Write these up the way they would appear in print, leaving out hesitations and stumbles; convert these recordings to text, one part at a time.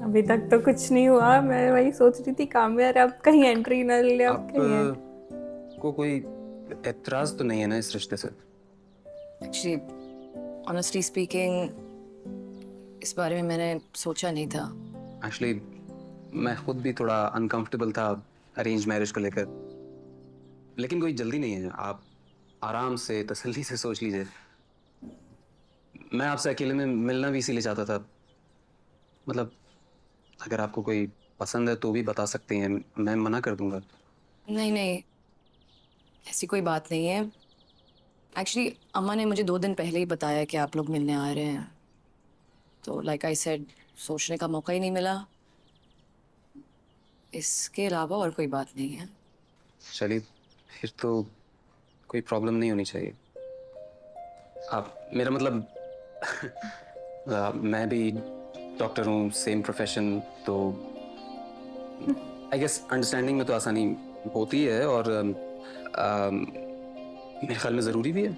अभी तक तो कुछ नहीं हुआ। मैं वही सोच रही थी काम्या अब कहीं एंट्री ना ले, अब कहीं है। को कोई एतराज तो नहीं है ना इस रिश्ते से? एक्चुअली ऑनेस्टली स्पीकिंग इस बारे में मैंने सोचा नहीं था। एक्चुअली मैं खुद भी थोड़ा अनकंफर्टेबल था अरेंज मैरिज को लेकर, लेकिन कोई जल्दी नहीं है। आप आराम से तसल्ली से सोच लीजिए। मैं आपसे अकेले में मिलना भी इसीलिए चाहता था। मतलब अगर आपको कोई पसंद है तो भी बता सकते हैं, मैं मना कर दूंगा। नहीं नहीं, ऐसी कोई बात नहीं है। एक्चुअली अम्मा ने मुझे 2 दिन पहले ही बताया कि आप लोग मिलने आ रहे हैं, तो लाइक आई सेड सोचने का मौका ही नहीं मिला। इसके अलावा और कोई बात नहीं है। चलिए, फिर तो कोई प्रॉब्लम नहीं होनी चाहिए। आप मेरा मतलब मैं भी डॉक्टर हूँ, सेम प्रोफेशन, तो आई गेस अंडरस्टैंडिंग में तो आसानी होती है, और मेरे ख्याल में ज़रूरी भी है।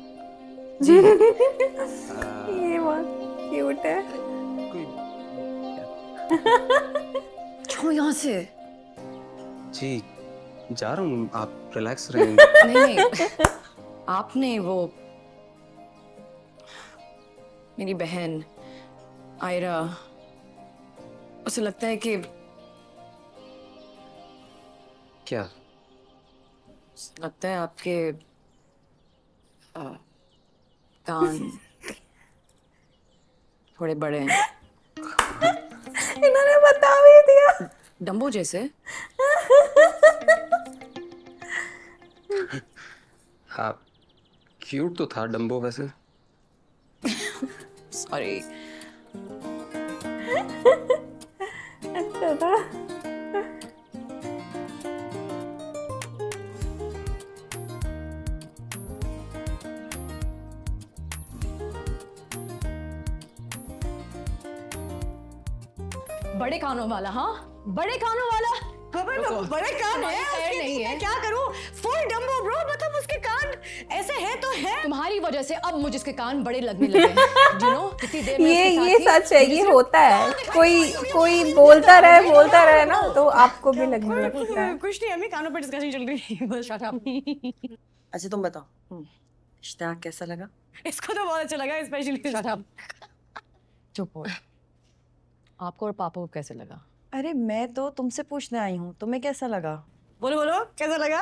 जी ये बहुत क्यूट है। कोई क्यों यहाँ से? जी, जा रहा हूँ, आप रिलैक्स रहें। नहीं नहीं, आपने वो मेरी बहन आयरा, उसे लगता है कि क्या? लगता है आपके कान थोड़े बड़े हैं, इन्होंने बता भी दिया। डम्बो जैसे। आप क्यूट तो था डम्बो वैसे। सॉरी। अच्छा था। बड़े कानों वाला, हाँ बड़े कानों वाला। बड़े कान है खैर उसके, नहीं है। मैं क्या करूं? फुल डम्बो ब्रो, मतलब उसके कान ऐसे है तो है। तुम्हारी वजह से अब मुझे इसके कान बड़े लगने लगे हैं। You know, कितनी देर में उसके ये साथ थी, सच है, मुझे ये सिर्फ होता है। कोई बोलता रहे ना तो आपको भी लगने लगता है। कुछ नहीं, अम्मी कानों पर डिस्कशन चल रही है, बस शट अप। अच्छा तुम बताओ, इश्तियाक कैसा लगा? इसको तो बहुत अच्छा लगा, स्पेशली शट अप। चुप हो। आपको और पापा को कैसे लगा? अरे मैं तो तुमसे पूछने आई हूँ, तुम्हें कैसा लगा? बोलो बोलो, कैसा लगा?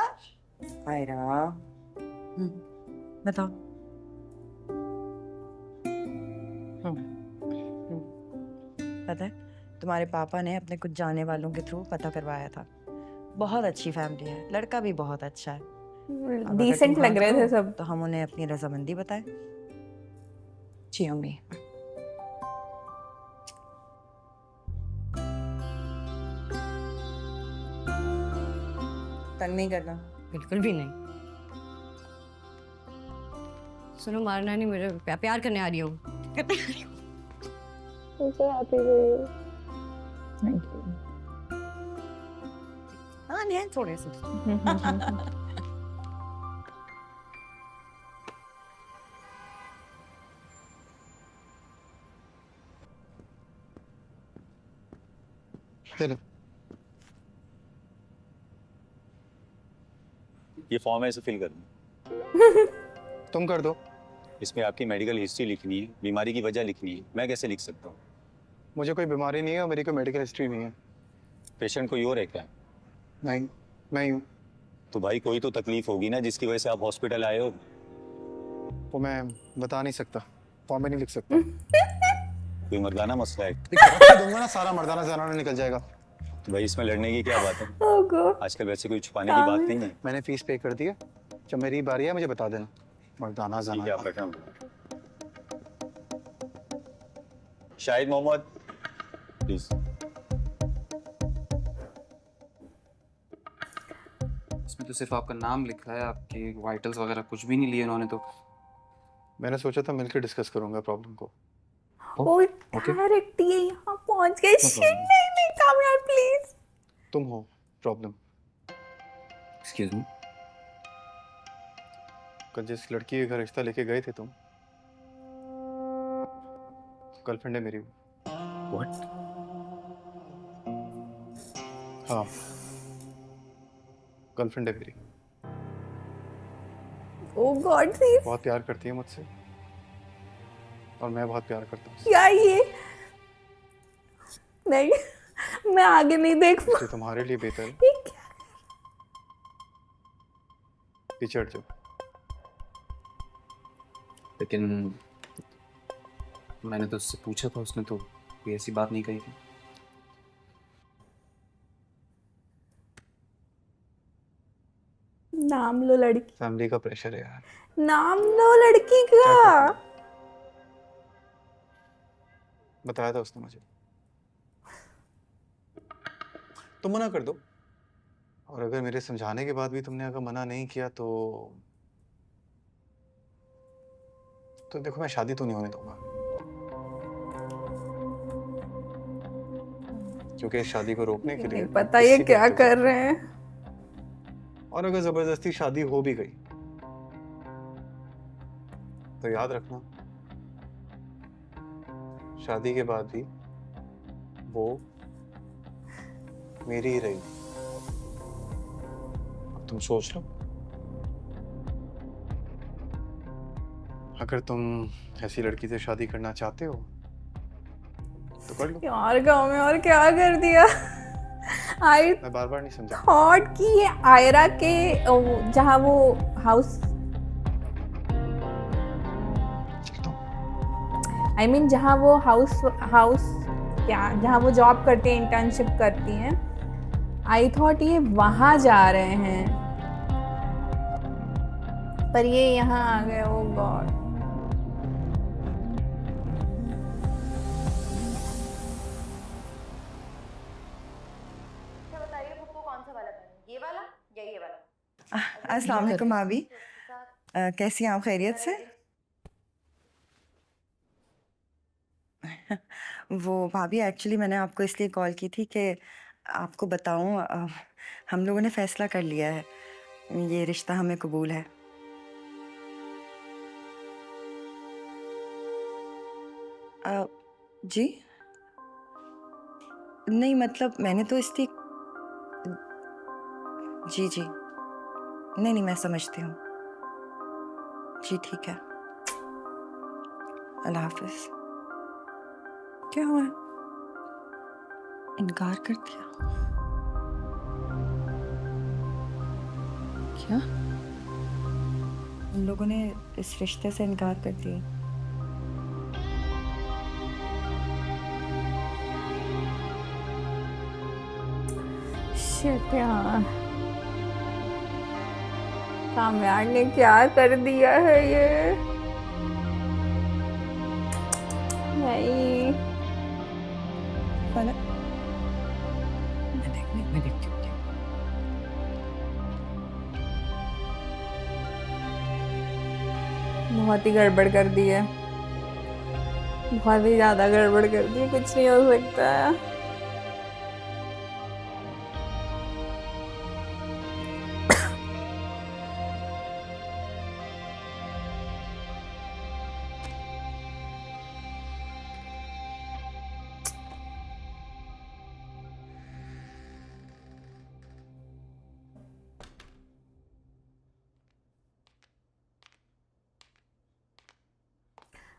आयरा, बताओ। पता है, तुम्हारे पापा ने अपने कुछ जाने वालों के थ्रू पता करवाया था। बहुत अच्छी फैमिली है, लड़का भी बहुत अच्छा है। अब अगर डिसेंट तुम लग हाँ रहे थे करो, सब। तो हम उन्हें अपनी रजामंदी बताएं। जी अम्मी। तंग नहीं करना। बिल्कुल भी नहीं। सुनो, मारना नहीं, मेरे प्यार करने आ रही हूँ। हाँ नहीं, थोड़े से। चलो, ये फॉर्म है, इसे फिल करना। तुम कर दो। इसमें आपकी मेडिकल हिस्ट्री लिखनी है, बीमारी की वजह लिखनी है। मैं कैसे लिख सकता हूँ? मुझे कोई बीमारी नहीं है और मेरी कोई मेडिकल हिस्ट्री नहीं है। पेशेंट कोई और है क्या? नहीं, मैं ही हूँ। तो भाई कोई तो तकलीफ होगी ना जिसकी वजह से आप हॉस्पिटल आए हो। वो मैं बता नहीं सकता, फॉर्म में नहीं लिख सकता। कोई मर्दाना मसला है? दूंगा ना, सारा मर्दाना जनाना निकल जाएगा। तो भाई इसमें लड़ने की क्या बात है? Oh God. आजकल वैसे कोई छुपाने की बात नहीं है। मैंने फीस पे कर दी है, जब मेरी बारी है मुझे बता देना। मर्दाना ठीक है, जनाना। आप बैठो। शाहिद मोहम्मद, प्लीज। इसमें तो सिर्फ आपका नाम लिखा है, आपकी वाइटल्स वगैरह कुछ भी नहीं लिए उन्होंने तो। मैंने सोचा था मिलकर डिस्कस करूंगा प्रॉब्लम को। वो डायरेक्ट ये यहाँ पहुंच गए। Shit, नहीं कामयाब प्लीज। तुम हो प्रॉब्लम। Excuse me. कल जिस लड़की के घर रिश्ता लेके गए थे तुम, गर्लफ्रेंड है मेरी। व्हाट? हाँ, गर्लफ्रेंड है मेरी, ओ गॉड प्लीज, बहुत प्यार करती है मुझसे और मैं बहुत प्यार करता हूँ उससे। क्या ये? नहीं, मैं आगे नहीं देख पा इसलिए तुम्हारे लिए बेहतर है ये क्या? पिछड़ जाओ। लेकिन मैंने तो उससे पूछा था, उसने तो कोई ऐसी बात नहीं कही थी। नाम लो लड़की, फैमिली का प्रेशर है यार। नाम लो लड़की क्या का। करूं? बताया था उसने मुझे। तुम मना कर दो, और अगर मेरे समझाने के बाद भी तुमने अगर मना नहीं किया तो देखो मैं शादी तो नहीं होने दूंगा, क्योंकि इस शादी को रोकने के लिए नहीं पता ये किसी भी क्या हद तक कर जाऊंगा। रहे हैं। और अगर जबरदस्ती शादी हो भी गई तो याद रखना, शादी के बाद भी वो मेरी ही रहेगी। अब तुम सोच लो, अगर तुम ऐसी लड़की से शादी करना चाहते हो तो कर लो। यार गाँव में और क्या कर दिया। आई मैं बार बार नहीं समझा। थॉट कि ये आयरा के जहाँ वो हाउस, आई मीन जहाँ वो हाउस क्या, जहाँ वो जॉब करती हैं, इंटर्नशिप करती हैं, आई थॉट ये वहाँ जा रहे हैं, पर ये यहाँ आ गए। ओ गॉड। अस्सलाम वालेकुम भाभी, कैसी हैं आप? खैरियत से? वो भाभी एक्चुअली मैंने आपको इसलिए कॉल की थी कि आपको बताऊं, हम लोगों ने फैसला कर लिया है, ये रिश्ता हमें कबूल है। जी नहीं, मतलब मैंने तो इसलिए, जी जी नहीं, मैं समझती हूँ। जी ठीक है, अल्लाह हाफिज। क्या हुआ? इनकार कर दिया? क्या उन लोगों ने इस रिश्ते से इनकार कर दिया? शिट यार, कामयार ने क्या कर दिया है ये। नहीं, फलक, मैं देखती हूँ। बहुत ही गड़बड़ कर दी है, बहुत ही ज्यादा गड़बड़ कर दी है, कुछ नहीं हो सकता है।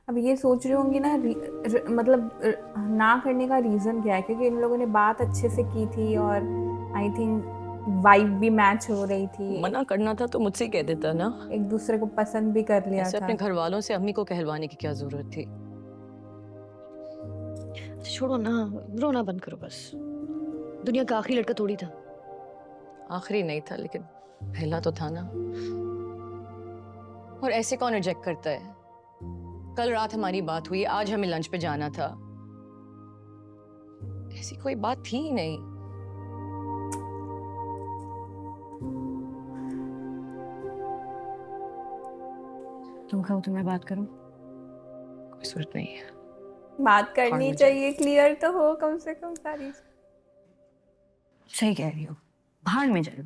अब ये सोच रही होंगी ना, मतलब ना करने का रीज़न क्या है, क्योंकि इन लोगों ने बात अच्छे से की थी और आई थिंक वाइब भी मैच हो रही थी, मना करना था तो मुझसे ही कह देता ना। एक दूसरे को पसंद भी कर लिया ऐसे था। अपने घर वालों से अम्मी को कहलवाने की क्या जरूरत थी? छोड़ो ना, रोना बंद करो बस। दुनिया का आखिरी लड़का थोड़ी था। आखिरी नहीं था लेकिन पहला तो था ना। और ऐसे कौन रिजेक्ट करता है? कल रात हमारी बात हुई, आज हमें लंच पे जाना था, ऐसी कोई बात थी ही नहीं। तुम कहो तो मैं बात करूं? कोई जरूरत नहीं है। बात करनी में चाहिए, क्लियर तो हो कम से कम सारी। सही कह रही हो, भाड़ में जाए।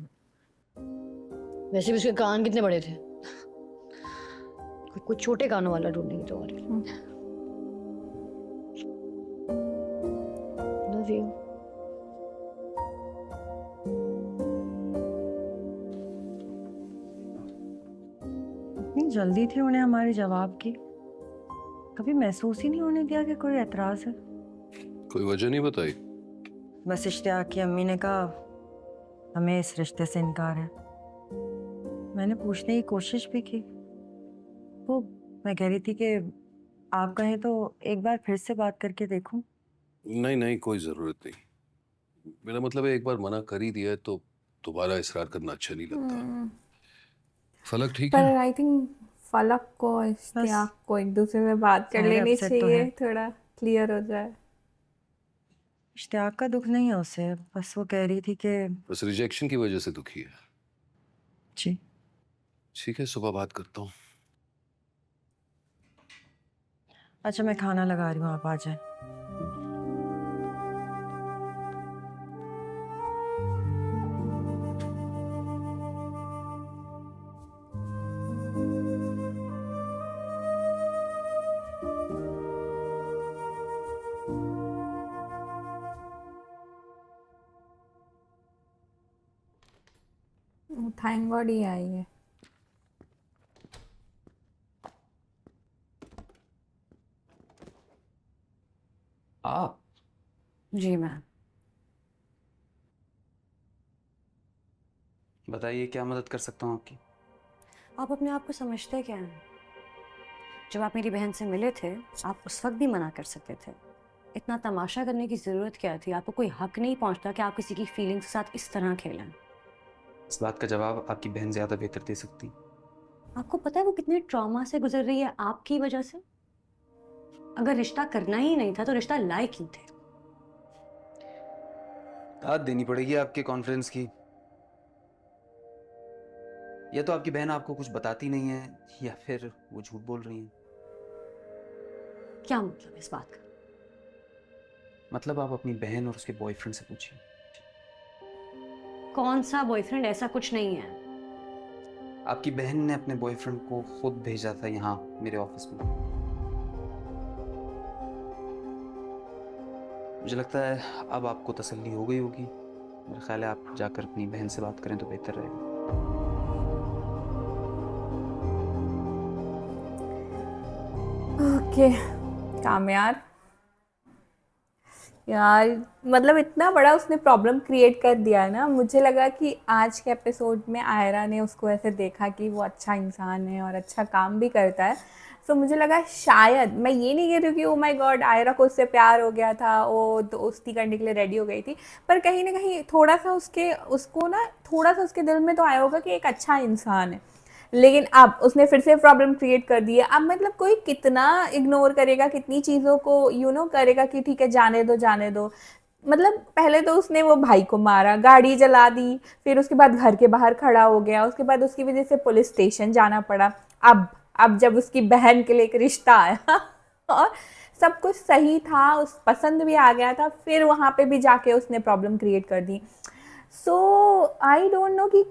वैसे भी उसके कान कितने बड़े थे, कोई छोटे कानों वाला ढूंढेंगे तो। और लव यू। जल्दी थी उन्हें हमारे जवाब की। कभी महसूस ही नहीं होने दिया कि कोई एतराज है। कोई वजह नहीं बताई? बस इश्तियाक की अम्मी ने कहा हमें इस रिश्ते से इनकार है। मैंने पूछने की कोशिश भी की। वो मैं कह रही थी कि आप कहें तो एक बार फिर से बात करके देखूं। नहीं नहीं, कोई जरूरत नहीं। मेरा मतलब है एक बार मना कर ही दिया है तो दोबारा इसरार करना अच्छा नहीं लगता। फलक ठीक है? पर आई थिंक फलक को इश्तियाक को एक दूसरे से बात कर सारे लेनी अपसेट तो है। चाहिए, थोड़ा क्लियर हो जाए। इश्तियाक का दुख नहीं है उसे, बस वो कह रही थी कि बस रिजेक्शन की वजह से दुखी है। जी ठीक है, सुबह बात करता हूँ। अच्छा मैं खाना लगा रही हूँ, आप आ जाए। थैंक गॉड ही आई है। आप जी मैम। बताइए, क्या मदद कर सकता हूँ आपकी? आप अपने आप को समझते क्या हैं? जब आप मेरी बहन से मिले थे आप उस वक्त भी मना कर सकते थे। इतना तमाशा करने की ज़रूरत क्या थी? आपको कोई हक नहीं पहुंचता कि आप किसी की फीलिंग्स के साथ इस तरह खेलें। इस बात का जवाब आपकी बहन ज़्यादा बेहतर दे सकती। आपको पता है वो कितने ट्रॉमा से गुजर रही है आपकी वजह से? अगर रिश्ता करना ही नहीं था तो रिश्ता लाए क्यों थे? दाद देनी पड़ेगी आपके कॉन्फिडेंस की। या तो आपकी बहन आपको कुछ बताती नहीं है, या फिर वो झूठ बोल रही है। क्या मतलब इस बात का? मतलब आप अपनी बहन और उसके बॉयफ्रेंड से पूछिए। कौन सा बॉयफ्रेंड? ऐसा कुछ नहीं है। आपकी बहन ने अपने बॉयफ्रेंड को खुद भेजा था यहाँ मेरे ऑफिस में। मुझे लगता है अब आपको तसल्ली हो गई होगी। मेरा ख्याल है आप जाकर अपनी बहन से बात करें तो बेहतर रहेगा। ओके कामयार यार, मतलब इतना बड़ा उसने प्रॉब्लम क्रिएट कर दिया है ना। मुझे लगा कि आज के एपिसोड में आयरा ने उसको ऐसे देखा कि वो अच्छा इंसान है और अच्छा काम भी करता है। सो मुझे लगा शायद, मैं ये नहीं कह रही हूँ कि ओ माय गॉड आयरा को उससे प्यार हो गया था, वो दोस्ती करने के लिए रेडी हो गई थी, पर कहीं ना कहीं थोड़ा सा थोड़ा सा उसके दिल में तो आया होगा कि एक अच्छा इंसान है। लेकिन अब उसने फिर से प्रॉब्लम क्रिएट कर दी है। अब मतलब कोई कितना इग्नोर करेगा, कितनी चीज़ों को करेगा कि ठीक है जाने दो जाने दो। मतलब पहले तो उसने वो भाई को मारा, गाड़ी जला दी, फिर उसके बाद घर के बाहर खड़ा हो गया, उसके बाद उसकी वजह से पुलिस स्टेशन जाना पड़ा। अब जब उसकी बहन के लिए एक रिश्ता आया और सब कुछ सही था, उस पसंद भी आ गया था, फिर वहाँ पे भी जाके उसने प्रॉब्लम क्रिएट कर दी। सो आई डोंट नो कि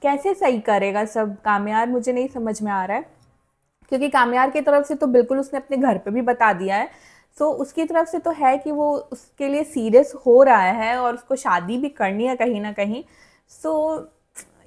कैसे सही करेगा सब कामयार, मुझे नहीं समझ में आ रहा है। क्योंकि कामयार की तरफ से तो बिल्कुल उसने अपने घर पे भी बता दिया है। सो उसकी तरफ से तो है कि वो उसके लिए सीरियस हो रहा है और उसको शादी भी करनी है कहीं ना कहीं। सो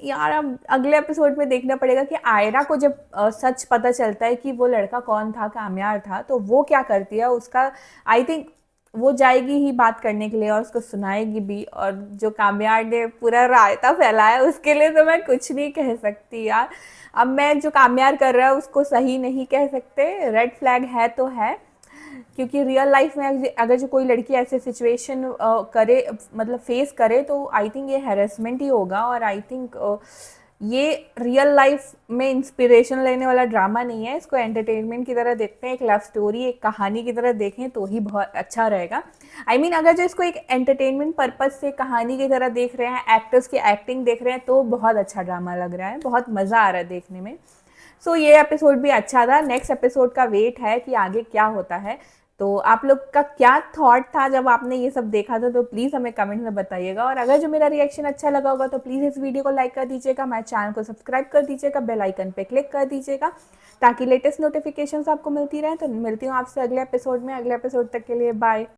यार अब अगले एपिसोड में देखना पड़ेगा कि आयरा को जब सच पता चलता है कि वो लड़का कौन था, कामयार था, तो वो क्या करती है। उसका आई थिंक वो जाएगी ही बात करने के लिए और उसको सुनाएगी भी। और जो कामयार ने पूरा रायता फैलाया उसके लिए तो मैं कुछ नहीं कह सकती यार। अब मैं जो कामयार कर रहा है उसको सही नहीं कह सकते, रेड फ्लैग है तो है। क्योंकि रियल लाइफ में अगर जो कोई लड़की ऐसे सिचुएशन करे, मतलब फेस करे, तो आई थिंक ये हैरेसमेंट ही होगा। और आई थिंक ये रियल लाइफ में इंस्पिरेशन लेने वाला ड्रामा नहीं है। इसको एंटरटेनमेंट की तरह देखते हैं, एक लव स्टोरी, एक कहानी की तरह देखें तो ही बहुत अच्छा रहेगा। आई मीन अगर जो इसको एक एंटरटेनमेंट पर्पज से कहानी की तरह देख रहे हैं, एक्टर्स की एक्टिंग देख रहे हैं, तो बहुत अच्छा ड्रामा लग रहा है, बहुत मज़ा आ रहा है देखने में। सो ये एपिसोड भी अच्छा था। नेक्स्ट एपिसोड का वेट है कि आगे क्या होता है। तो आप लोग का क्या थॉट था जब आपने ये सब देखा था, तो प्लीज़ हमें कमेंट में बताइएगा। और अगर जो मेरा रिएक्शन अच्छा लगा होगा तो प्लीज़ इस वीडियो को लाइक कर दीजिएगा, हमारे चैनल को सब्सक्राइब कर दीजिएगा, बेल आइकन पे क्लिक कर दीजिएगा ताकि लेटेस्ट नोटिफिकेशंस आपको मिलती रहे। तो मिलती हूँ आपसे अगले एपिसोड में। अगले एपिसोड तक के लिए बाय।